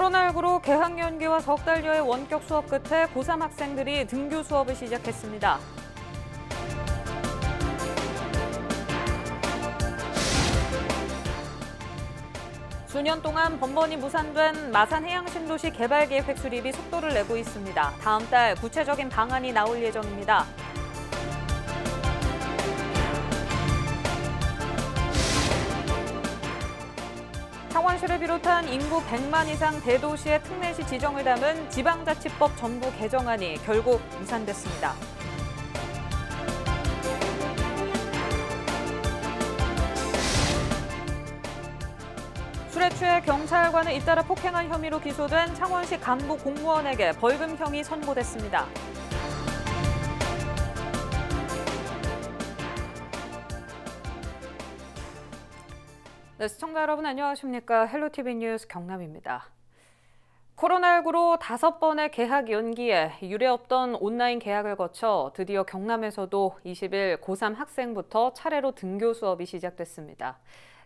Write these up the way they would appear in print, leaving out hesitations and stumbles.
코로나19로 개학 연기와 석 달여의 원격 수업 끝에 고3 학생들이 등교 수업을 시작했습니다. 수년 동안 번번이 무산된 마산해양신도시 개발계획 수립이 속도를 내고 있습니다. 다음 달 구체적인 방안이 나올 예정입니다. 창원시를 비롯한 인구 100만 이상 대도시의 특례시 지정을 담은 지방자치법 전부 개정안이 결국 무산됐습니다. 술에 취해 경찰관을 잇따라 폭행한 혐의로 기소된 창원시 간부 공무원에게 벌금형이 선고됐습니다. 네, 시청자 여러분 안녕하십니까? 헬로티비 뉴스 경남입니다. 코로나19로 5번의 개학 연기에 유례없던 온라인 개학을 거쳐 드디어 경남에서도 20일 고3 학생부터 차례로 등교 수업이 시작됐습니다.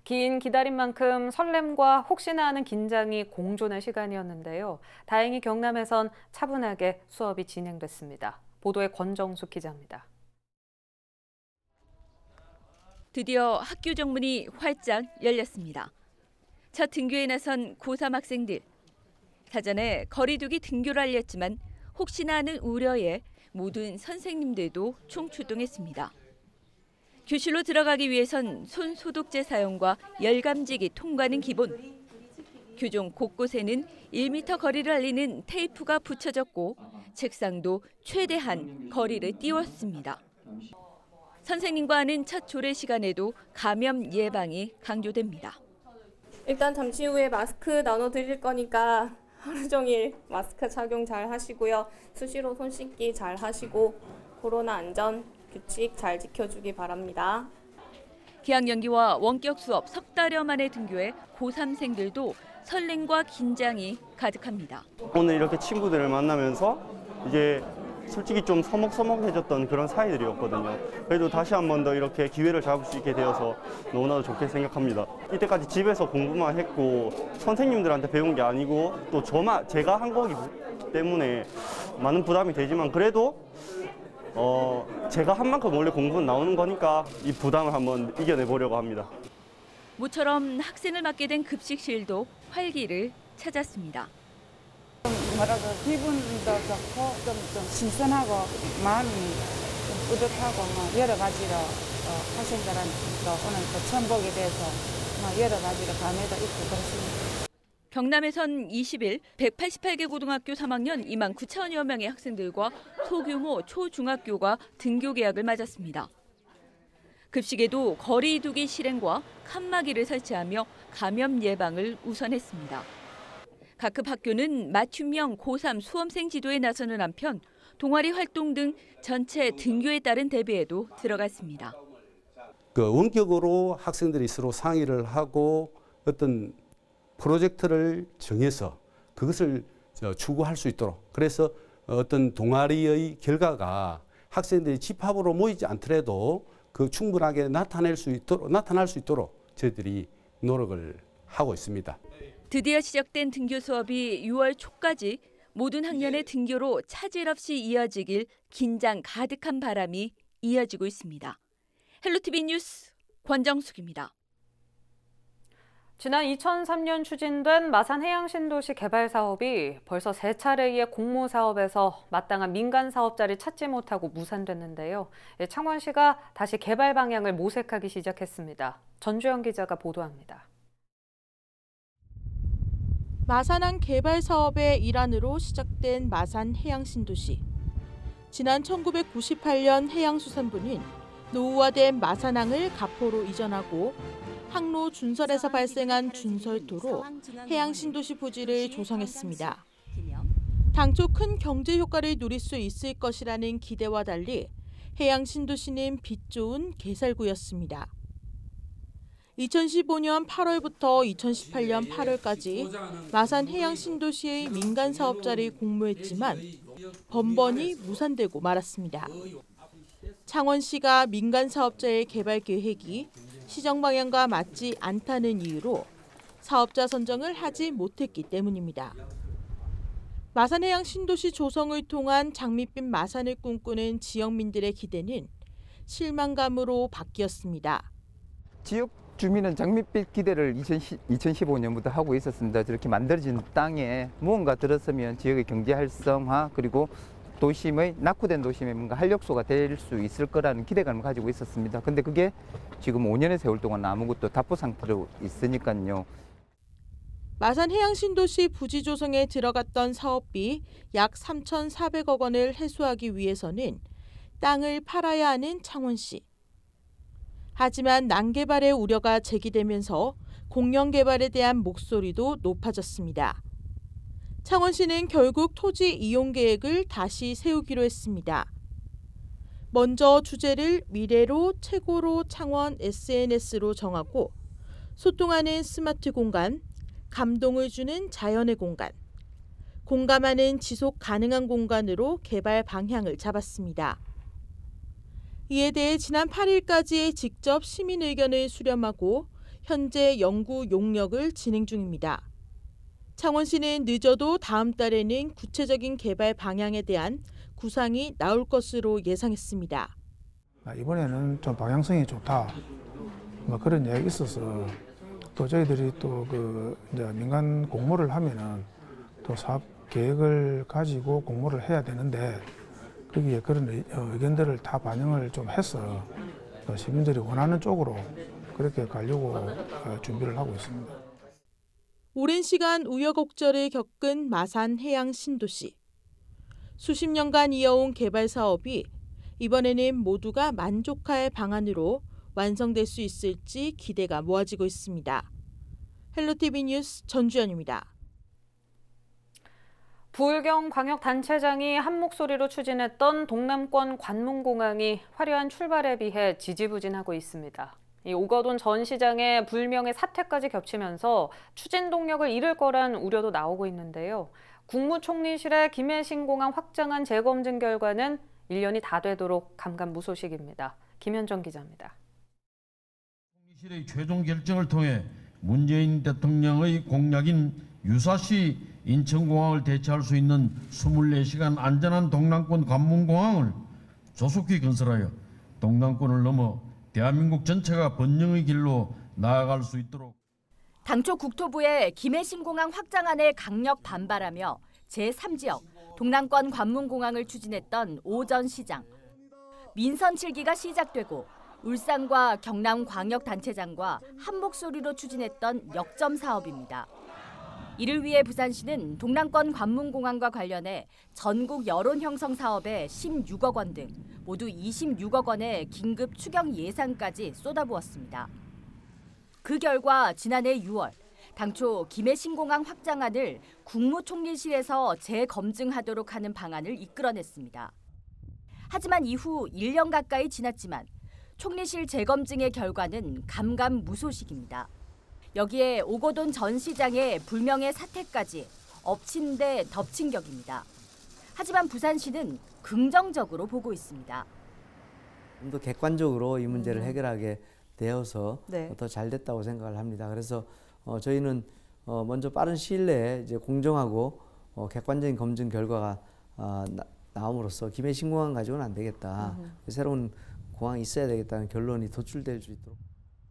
긴 기다림 만큼 설렘과 혹시나 하는 긴장이 공존의 시간이었는데요. 다행히 경남에선 차분하게 수업이 진행됐습니다. 보도에 권정숙 기자입니다. 드디어 학교 정문이 활짝 열렸습니다. 첫 등교에 나선 고3 학생들. 사전에 거리두기 등교를 알렸지만 혹시나 하는 우려에 모든 선생님들도 총출동했습니다. 교실로 들어가기 위해선 손 소독제 사용과 열감지기 통과는 기본. 교종 곳곳에는 1m 거리를 알리는 테이프가 붙여졌고 책상도 최대한 거리를 띄웠습니다. 선생님과 하는 첫 조례 시간에도 감염 예방이 강조됩니다. 일단 잠시 후에 마스크 나눠드릴 거니까 하루 종일 마스크 착용 잘 하시고요. 수시로 손 씻기 잘 하시고 코로나 안전 규칙 잘 지켜주기 바랍니다. 개학 연기와 원격 수업 석 달여 만에 등교해 고3생들도 설렘과 긴장이 가득합니다. 오늘 이렇게 친구들을 만나면서 이제 솔직히 좀 서먹서먹해졌던 그런 사이들이었거든요. 그래도 다시 한 번 더 이렇게 기회를 잡을 수 있게 되어서 너무나도 좋게 생각합니다. 이때까지 집에서 공부만 했고 선생님들한테 배운 게 아니고 또 제가 한 거기 때문에 많은 부담이 되지만 그래도 제가 한 만큼 원래 공부는 나오는 거니까 이 부담을 한번 이겨내보려고 합니다. 모처럼 학생을 맡게 된 급식실도 활기를 찾았습니다. 기분도 좋고 좀 신선하고 마음이 좀 뿌듯하고 여러 가지로 학생들한테 오늘 또 처음 보게 돼서 여러 가지로 감회도 있고 그렇습니다. 경남에선 20일 188개 고등학교 3학년 2만 9천여 명의 학생들과 소규모 초중학교가 등교 개학을 맞았습니다. 급식에도 거리 두기 실행과 칸막이를 설치하며 감염 예방을 우선했습니다. 각급 학교는 맞춤형 고3 수험생 지도에 나서는 한편 동아리 활동 등 전체 등교에 따른 대비에도 들어갔습니다. 원격으로 학생들이 서로 상의를 하고 어떤 프로젝트를 정해서 그것을 추구할 수 있도록 그래서 어떤 동아리의 결과가 학생들이 집합으로 모이지 않더라도 그 충분하게 나타날 수 있도록 저희들이 노력을 하고 있습니다. 드디어 시작된 등교 수업이 6월 초까지 모든 학년의 등교로 차질 없이 이어지길 긴장 가득한 바람이 이어지고 있습니다. 헬로티비 뉴스 권정숙입니다. 지난 2003년 추진된 마산해양신도시 개발 사업이 벌써 3차례의 공모사업에서 마땅한 민간 사업자를 찾지 못하고 무산됐는데요. 창원시가 다시 개발 방향을 모색하기 시작했습니다. 전주영 기자가 보도합니다. 마산항 개발 사업의 일환으로 시작된 마산해양신도시. 지난 1998년 해양수산부는 노후화된 마산항을 가포로 이전하고 항로 준설에서 발생한 준설도로 해양신도시 부지를 조성했습니다. 당초 큰 경제 효과를 누릴 수 있을 것이라는 기대와 달리 해양신도시는 빛 좋은 개살구였습니다. 2015년 8월부터 2018년 8월까지 마산해양신도시의 민간 사업자를 공모했지만 번번이 무산되고 말았습니다. 창원시가 민간 사업자의 개발 계획이 시정 방향과 맞지 않다는 이유로 사업자 선정을 하지 못했기 때문입니다. 마산해양 신도시 조성을 통한 장밋빛 마산을 꿈꾸는 지역민들의 기대는 실망감으로 바뀌었습니다. 지역 주민은 장밋빛 기대를 2015년부터 하고 있었습니다. 저렇게 만들어진 땅에 무언가 들었으면 지역의 경제 활성화 그리고 도심의 낙후된 도심의 뭔가 활력소가 될 수 있을 거라는 기대감을 가지고 있었습니다. 근데 그게 지금 5년의 세월 동안 아무것도 답보 상태로 있으니까요. 마산해양신도시 부지 조성에 들어갔던 사업비 약 3,400억 원을 회수하기 위해서는 땅을 팔아야 하는 창원시. 하지만 난개발의 우려가 제기되면서 공영개발에 대한 목소리도 높아졌습니다. 창원시는 결국 토지 이용 계획을 다시 세우기로 했습니다. 먼저 주제를 미래로 최고로 창원 SNS로 정하고 소통하는 스마트 공간, 감동을 주는 자연의 공간, 공감하는 지속 가능한 공간으로 개발 방향을 잡았습니다. 이에 대해 지난 8일까지 직접 시민 의견을 수렴하고 현재 연구 용역을 진행 중입니다. 창원시는 늦어도 다음 달에는 구체적인 개발 방향에 대한 구상이 나올 것으로 예상했습니다. 이번에는 좀 방향성이 좋다. 그런 이야기가 있어서 또 저희들이 또 이제 민간 공모를 하면은 또 사업 계획을 가지고 공모를 해야 되는데 거기에 그런 의견들을 다 반영을 좀 해서 시민들이 원하는 쪽으로 그렇게 가려고 준비를 하고 있습니다. 오랜 시간 우여곡절을 겪은 마산 해양 신도시. 수십 년간 이어온 개발 사업이 이번에는 모두가 만족할 방안으로 완성될 수 있을지 기대가 모아지고 있습니다. 헬로티비 뉴스 전주연입니다. 부울경 광역단체장이 한 목소리로 추진했던 동남권 관문공항이 화려한 출발에 비해 지지부진하고 있습니다. 이 오거돈 전 시장의 불명예 사퇴까지 겹치면서 추진 동력을 잃을 거란 우려도 나오고 있는데요. 국무총리실의 김해신공항 확장안 재검증 결과는 1년이 다 되도록 감감무소식입니다. 김현정 기자입니다. 총리실의 최종 결정을 통해 문재인 대통령의 공약인 유사시 인천공항을 대체할 수 있는 24시간 안전한 동남권 관문공항을 조속히 건설하여 동남권을 넘어 대한민국 전체가 번영의 길로 나아갈 수 있도록. 당초 국토부의 김해신공항 확장안에 강력 반발하며 제3지역 동남권 관문공항을 추진했던 오 전 시장. 민선 7기가 시작되고 울산과 경남광역단체장과 한 목소리로 추진했던 역점 사업입니다. 이를 위해 부산시는 동남권 관문공항과 관련해 전국 여론 형성 사업에 16억 원 등 모두 26억 원의 긴급 추경 예산까지 쏟아부었습니다. 그 결과 지난해 6월 당초 김해신공항 확장안을 국무총리실에서 재검증하도록 하는 방안을 이끌어냈습니다. 하지만 이후 1년 가까이 지났지만 총리실 재검증의 결과는 감감무소식입니다. 여기에 오거돈 전 시장의 불명예 사퇴까지 엎친 데 덮친 격입니다. 하지만 부산시는 긍정적으로 보고 있습니다. 좀 더 객관적으로 이 문제를 해결하게 되어서 네. 더 잘 됐다고 생각을 합니다. 그래서 저희는 먼저 빠른 시일 내에 이제 공정하고 객관적인 검증 결과가 나옴으로써 김해신공항 가지고는 안 되겠다. 새로운 공항이 있어야 되겠다는 결론이 도출될 수 있도록.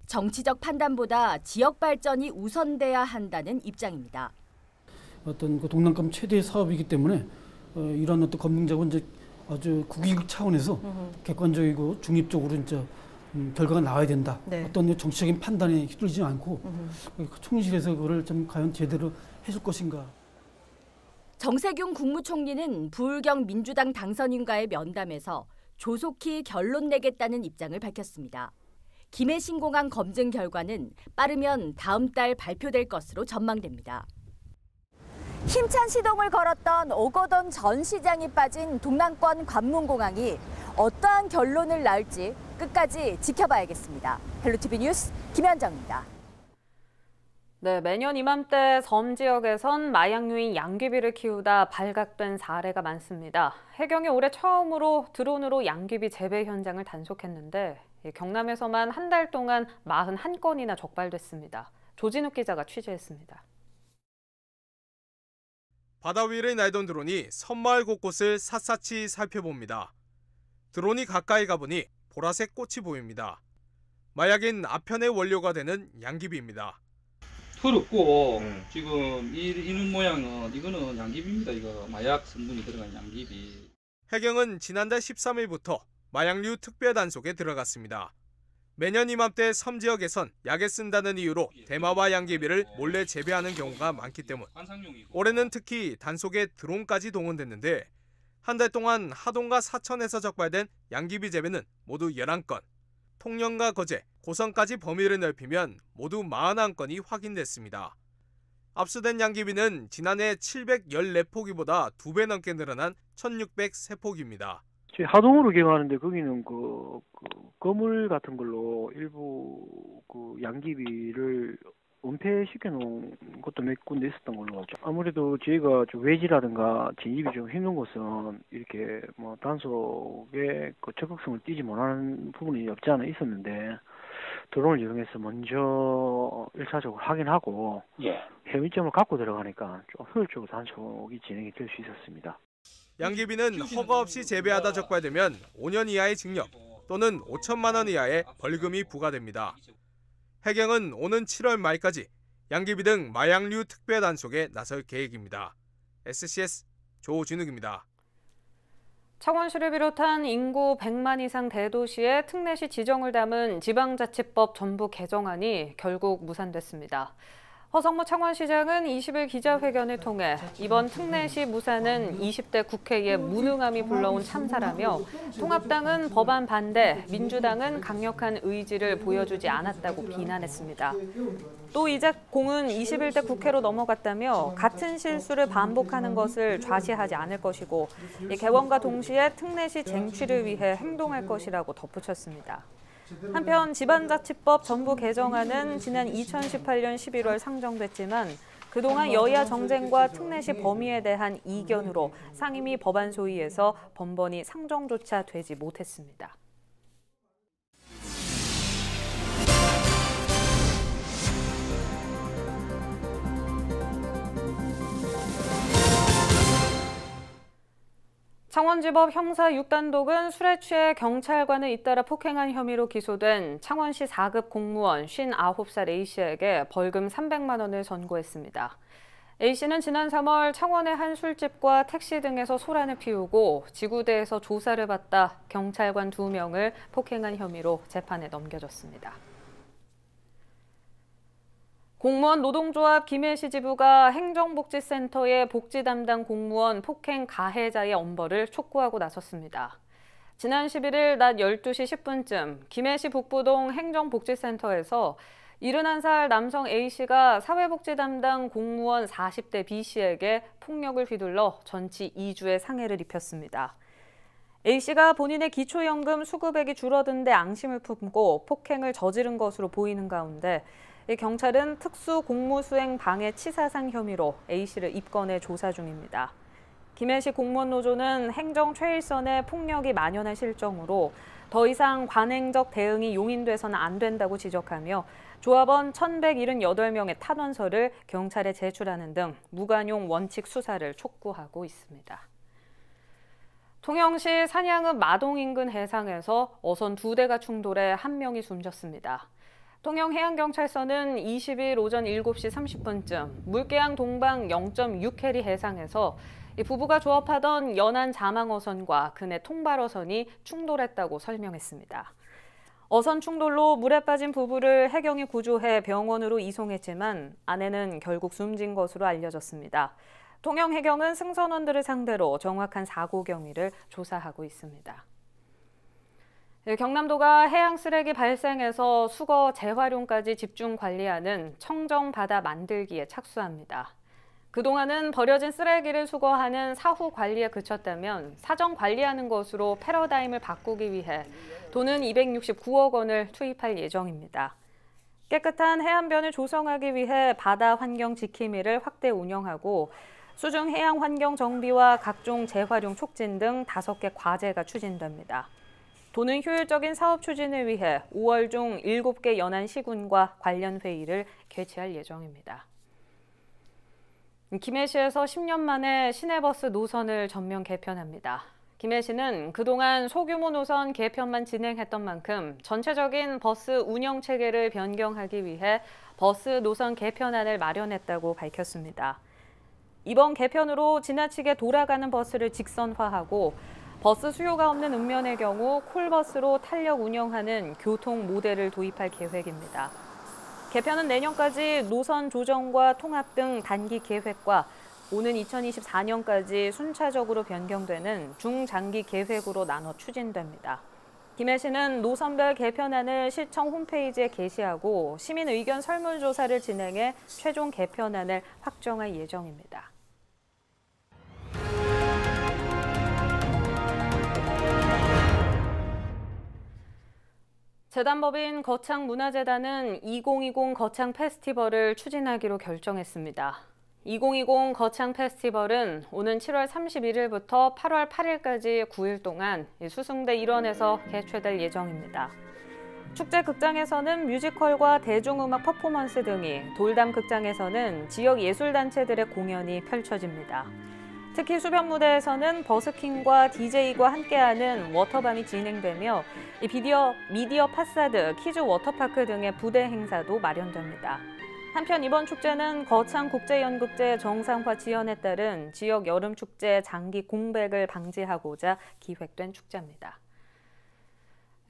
정치적 판단보다 지역 발전이 우선돼야 한다는 입장입니다. 어떤 그 동남권 최대 사업이기 때문에 이런 어떤 검증 작업은 이제 아주 국익 차원에서 객관적이고 중립적으로 이제 결과가 나와야 된다. 네. 어떤 정치적인 판단에 휘둘리지 않고 총리실에서 그걸 좀 과연 제대로 해줄 것인가. 정세균 국무총리는 부울경 민주당 당선인과의 면담에서 조속히 결론 내겠다는 입장을 밝혔습니다. 김해신공항 검증 결과는 빠르면 다음 달 발표될 것으로 전망됩니다. 힘찬 시동을 걸었던 오거돈 전 시장이 빠진 동남권 관문공항이 어떠한 결론을 낳을지 끝까지 지켜봐야겠습니다. 헬로티비 뉴스 김현정입니다. 네, 매년 이맘때 섬 지역에선 마약류인 양귀비를 키우다 발각된 사례가 많습니다. 해경이 올해 처음으로 드론으로 양귀비 재배 현장을 단속했는데 경남에서만 한 달 동안 41건이나 적발됐습니다. 조진욱 기자가 취재했습니다. 바다 위를 날던 드론이 섬마을 곳곳을 샅샅이 살펴봅니다. 드론이 가까이 가보니 보라색 꽃이 보입니다. 마약인 아편의 원료가 되는 양귀비입니다. 더럽고 지금 이눈 모양은 이거는 양귀비입니다. 이거 마약 성분이 들어간 양귀비. 해경은 지난달 13일부터 마약류 특별 단속에 들어갔습니다. 매년 이맘때 섬 지역에선 약에 쓴다는 이유로 대마와 양귀비를 몰래 재배하는 경우가 많기 때문 올해는 특히 단속에 드론까지 동원됐는데 한 달 동안 하동과 사천에서 적발된 양귀비 재배는 모두 11건, 통영과 거제, 고성까지 범위를 넓히면 모두 41건이 확인됐습니다. 압수된 양귀비는 지난해 714포기보다 2배 넘게 늘어난 1603포기입니다. 하동으로 기억하는데 거기는 그 거물 같은 걸로 일부 그 양귀비를 은폐시켜 놓은 것도 몇 군데 있었던 걸로 알죠. 아무래도 저희가 좀 외지라든가 진입이 좀 힘든 곳은 이렇게 뭐 단속에 그 적극성을 띠지 못하는 부분이 없지 않아 있었는데 드론을 이용해서 먼저 1차적으로 확인하고 혐의점을 갖고 들어가니까 좀 효율적으로 단속이 진행이 될 수 있었습니다. 양귀비는 허가 없이 재배하다 적발되면 5년 이하의 징역 또는 5천만 원 이하의 벌금이 부과됩니다. 해경은 오는 7월 말까지 양귀비 등 마약류 특별 단속에 나설 계획입니다. SCS 조진욱입니다. 창원시를 비롯한 인구 100만 이상 대도시의 특례시 지정을 담은 지방자치법 전부 개정안이 결국 무산됐습니다. 허성무 창원시장은 20일 기자회견을 통해 이번 특례시 무산은 20대 국회의 무능함이 불러온 참사라며 통합당은 법안 반대, 민주당은 강력한 의지를 보여주지 않았다고 비난했습니다. 또 이재공은 21대 국회로 넘어갔다며 같은 실수를 반복하는 것을 좌시하지 않을 것이고 개원과 동시에 특례시 쟁취를 위해 행동할 것이라고 덧붙였습니다. 한편 지방자치법 전부 개정안은 지난 2018년 11월 상정됐지만 그동안 여야 정쟁과 특례시 범위에 대한 이견으로 상임위 법안 소위에서 번번이 상정조차 되지 못했습니다. 창원지법 형사 6단독은 술에 취해 경찰관을 잇따라 폭행한 혐의로 기소된 창원시 4급 공무원 59살 A씨에게 벌금 300만 원을 선고했습니다. A씨는 지난 3월 창원의 한 술집과 택시 등에서 소란을 피우고 지구대에서 조사를 받다 경찰관 2명을 폭행한 혐의로 재판에 넘겨졌습니다. 공무원 노동조합 김해시 지부가 행정복지센터의 복지 담당 공무원 폭행 가해자의 엄벌을 촉구하고 나섰습니다. 지난 11일 낮 12시 10분쯤 김해시 북부동 행정복지센터에서 71살 남성 A씨가 사회복지 담당 공무원 40대 B씨에게 폭력을 휘둘러 전치 2주의 상해를 입혔습니다. A씨가 본인의 기초연금 수급액이 줄어든 데 앙심을 품고 폭행을 저지른 것으로 보이는 가운데 경찰은 특수공무수행 방해 치사상 혐의로 A씨를 입건해 조사 중입니다. 김해시 공무원노조는 행정 최일선에 폭력이 만연한 실정으로 더 이상 관행적 대응이 용인돼서는 안 된다고 지적하며 조합원 1,178명의 탄원서를 경찰에 제출하는 등 무관용 원칙 수사를 촉구하고 있습니다. 통영시 산양읍 마동 인근 해상에서 어선 2대가 충돌해 1명이 숨졌습니다. 통영해양경찰서는 20일 오전 7시 30분쯤 물개항 동방 0.6해리 해상에서 부부가 조업하던 연안 자망어선과 그네 통발어선이 충돌했다고 설명했습니다. 어선 충돌로 물에 빠진 부부를 해경이 구조해 병원으로 이송했지만 아내는 결국 숨진 것으로 알려졌습니다. 통영해경은 승선원들을 상대로 정확한 사고 경위를 조사하고 있습니다. 경남도가 해양 쓰레기 발생에서 수거 재활용까지 집중 관리하는 청정바다 만들기에 착수합니다. 그동안은 버려진 쓰레기를 수거하는 사후 관리에 그쳤다면 사전 관리하는 것으로 패러다임을 바꾸기 위해 도는 269억 원을 투입할 예정입니다. 깨끗한 해안변을 조성하기 위해 바다 환경 지킴이를 확대 운영하고 수중 해양 환경 정비와 각종 재활용 촉진 등 5개 과제가 추진됩니다. 도는 효율적인 사업 추진을 위해 5월 중 7개 연안 시군과 관련 회의를 개최할 예정입니다. 김해시에서 10년 만에 시내버스 노선을 전면 개편합니다. 김해시는 그동안 소규모 노선 개편만 진행했던 만큼 전체적인 버스 운영 체계를 변경하기 위해 버스 노선 개편안을 마련했다고 밝혔습니다. 이번 개편으로 지나치게 돌아가는 버스를 직선화하고 버스 수요가 없는 읍면의 경우 콜버스로 탄력 운영하는 교통 모델을 도입할 계획입니다. 개편은 내년까지 노선 조정과 통합 등 단기 계획과 오는 2024년까지 순차적으로 변경되는 중장기 계획으로 나눠 추진됩니다. 김해시는 노선별 개편안을 시청 홈페이지에 게시하고 시민 의견 설문조사를 진행해 최종 개편안을 확정할 예정입니다. 재단법인 거창문화재단은 2020 거창 페스티벌을 추진하기로 결정했습니다. 2020 거창 페스티벌은 오는 7월 31일부터 8월 8일까지 9일 동안 수승대 일원에서 개최될 예정입니다. 축제 극장에서는 뮤지컬과 대중음악 퍼포먼스 등이, 돌담 극장에서는 지역 예술단체들의 공연이 펼쳐집니다. 특히 수변 무대에서는 버스킹과 DJ과 함께하는 워터밤이 진행되며 미디어 파사드, 키즈 워터파크 등의 부대 행사도 마련됩니다. 한편 이번 축제는 거창국제연극제 정상화 지연에 따른 지역 여름축제 장기 공백을 방지하고자 기획된 축제입니다.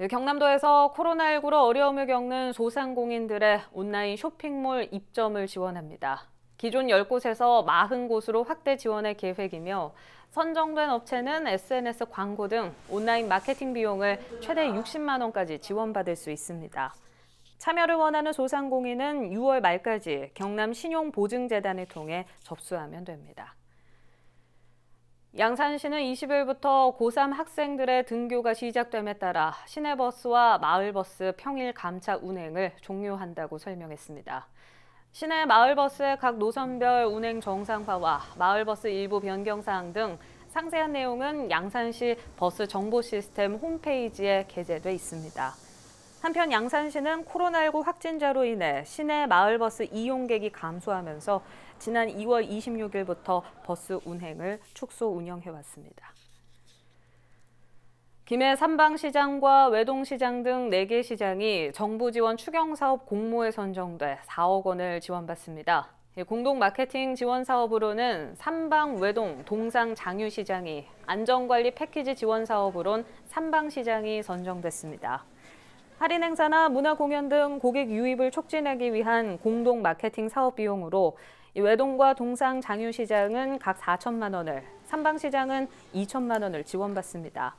경남도에서 코로나19로 어려움을 겪는 소상공인들의 온라인 쇼핑몰 입점을 지원합니다. 기존 10곳에서 40곳으로 확대 지원할 계획이며 선정된 업체는 SNS 광고 등 온라인 마케팅 비용을 최대 60만 원까지 지원받을 수 있습니다. 참여를 원하는 소상공인은 6월 말까지 경남신용보증재단을 통해 접수하면 됩니다. 양산시는 20일부터 고3 학생들의 등교가 시작됨에 따라 시내버스와 마을버스 평일 감차 운행을 종료한다고 설명했습니다. 시내 마을버스의 각 노선별 운행 정상화와 마을버스 일부 변경 사항 등 상세한 내용은 양산시 버스 정보 시스템 홈페이지에 게재돼 있습니다. 한편 양산시는 코로나19 확진자로 인해 시내 마을버스 이용객이 감소하면서 지난 2월 26일부터 버스 운행을 축소 운영해왔습니다. 김해 삼방시장과 외동시장 등 4개 시장이 정부 지원 추경사업 공모에 선정돼 4억 원을 지원받습니다. 공동 마케팅 지원 사업으로는 삼방, 외동, 동상, 장유시장이, 안전관리 패키지 지원 사업으론 삼방시장이 선정됐습니다. 할인 행사나 문화 공연 등 고객 유입을 촉진하기 위한 공동 마케팅 사업 비용으로 외동과 동상, 장유시장은 각 4천만 원을, 삼방시장은 2천만 원을 지원받습니다.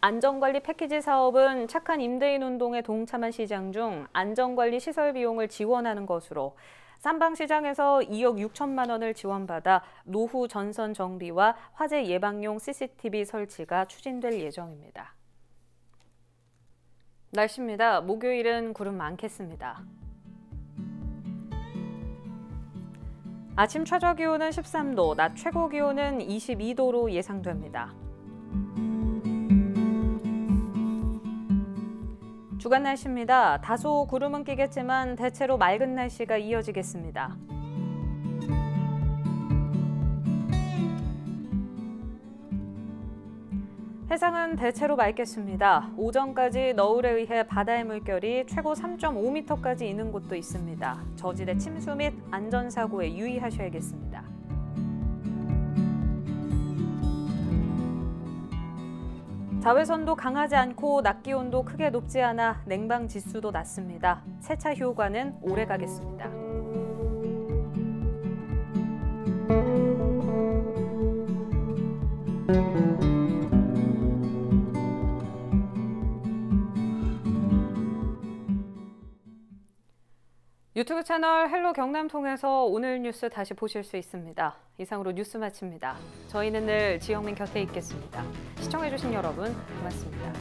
안전관리 패키지 사업은 착한 임대인 운동에 동참한 시장 중 안전관리 시설 비용을 지원하는 것으로 삼방시장에서 2억 6천만 원을 지원받아 노후 전선 정비와 화재 예방용 CCTV 설치가 추진될 예정입니다. 날씨입니다. 목요일은 구름 많겠습니다. 아침 최저 기온은 13도, 낮 최고 기온은 22도로 예상됩니다. 주간 날씨입니다. 다소 구름은 끼겠지만 대체로 맑은 날씨가 이어지겠습니다. 해상은 대체로 맑겠습니다. 오전까지 너울에 의해 바다의 물결이 최고 3.5m까지 이는 곳도 있습니다. 저지대 침수 및 안전사고에 유의하셔야겠습니다. 자외선도 강하지 않고 낮 기온도 크게 높지 않아 냉방 지수도 낮습니다. 세차 효과는 오래 가겠습니다. 유튜브 채널 헬로 경남 통해서 오늘 뉴스 다시 보실 수 있습니다. 이상으로 뉴스 마칩니다. 저희는 늘 지영민 곁에 있겠습니다. 시청해주신 여러분 고맙습니다.